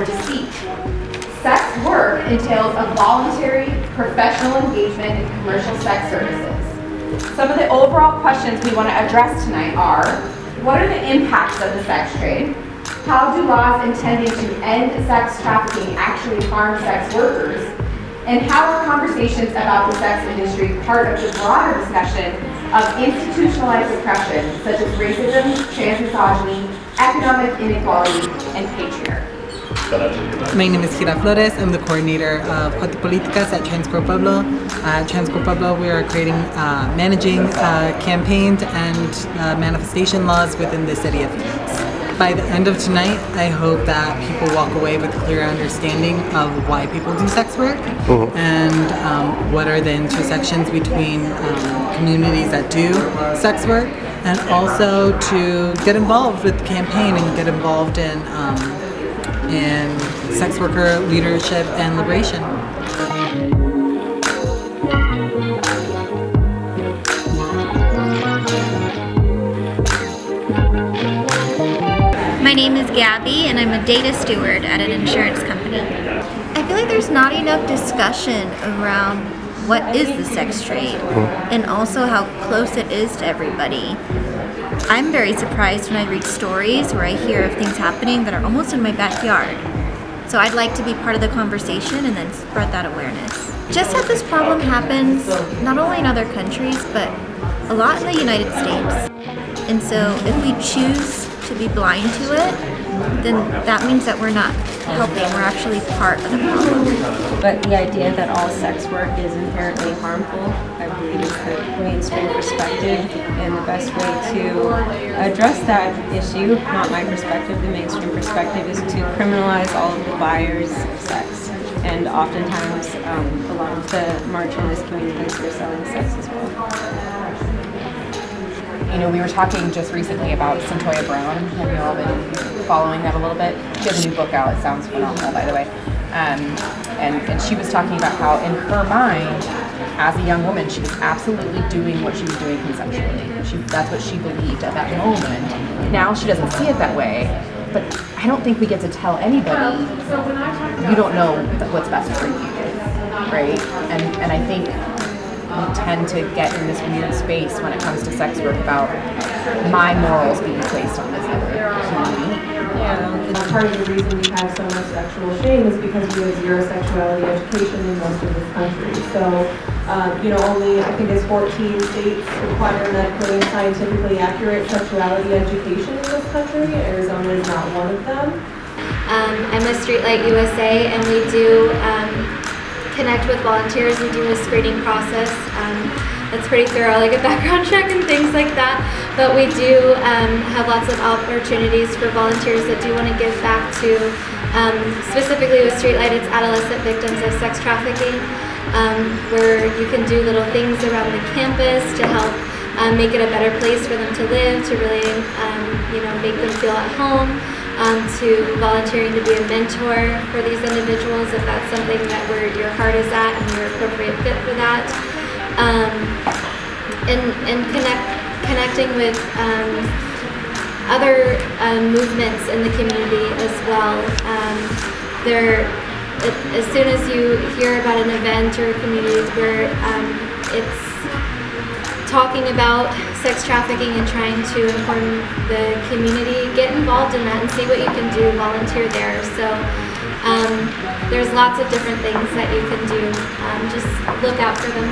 or deceit. Sex work entails a voluntary, professional engagement in commercial sex services. Some of the overall questions we want to address tonight are, what are the impacts of the sex trade? How do laws intending to end sex trafficking actually harm sex workers? And how are conversations about the sex industry part of the broader discussion of institutionalized oppression, such as racism, transmisogyny, economic inequality, and patriarchy? My name is Kira Flores. I'm the coordinator of Cuatro Políticas at Transcore Pueblo. At Transcore Pueblo, we are creating, managing campaigns and manifestation laws within the city of Phoenix. By the end of tonight, I hope that people walk away with a clear understanding of why people do sex work and what are the intersections between communities that do sex work, and also to get involved with the campaign and get involved in sex worker leadership and liberation. My name is Gabby and I'm a data steward at an insurance company. I feel like there's not enough discussion around what is the sex trade and also how close it is to everybody. I'm very surprised when I read stories where I hear of things happening that are almost in my backyard. So I'd like to be part of the conversation and then spread that awareness. Just that this problem happens not only in other countries, but a lot in the United States. And so if we choose to be blind to it, then that means that we're not helping, we're actually part of the problem. But the idea that all sex work is inherently harmful, I believe, is the mainstream perspective, and the best way to address that issue, not my perspective, the mainstream perspective, is to criminalize all of the buyers of sex. And oftentimes, a lot of the marginalized communities are selling sex as well. You know, we were talking just recently about Centoya Brown. Have you all been following that a little bit? She has a new book out. It sounds phenomenal, by the way. And she was talking about how, in her mind, as a young woman, she was absolutely doing what she was doing consensually. That's what she believed at that moment. Now she doesn't see it that way. But I don't think we get to tell anybody, you don't know what's best for you, right? And I think we tend to get in this weird space when it comes to sex work about my morals being placed on this other human being. Yeah, part of the reason we have so much sexual shame is because we have zero sexuality education in most of this country. So, only I think it's 14 states require medically and scientifically accurate sexuality education in this country. Arizona is not one of them. I'm a Streetlight USA, and we do connect with volunteers. We do a screening process that's pretty thorough, like a background check and things like that. But we do have lots of opportunities for volunteers that do want to give back to, specifically with Streetlight, it's adolescent victims of sex trafficking, where you can do little things around the campus to help make it a better place for them to live, to really make them feel at home. To volunteering to be a mentor for these individuals if that's something that your heart is at and you're an appropriate fit for that. And connecting with other movements in the community as well. As soon as you hear about an event or a community where it's talking about sex trafficking and trying to inform the community, get involved in that and see what you can do, volunteer there. So there's lots of different things that you can do. Just look out for them.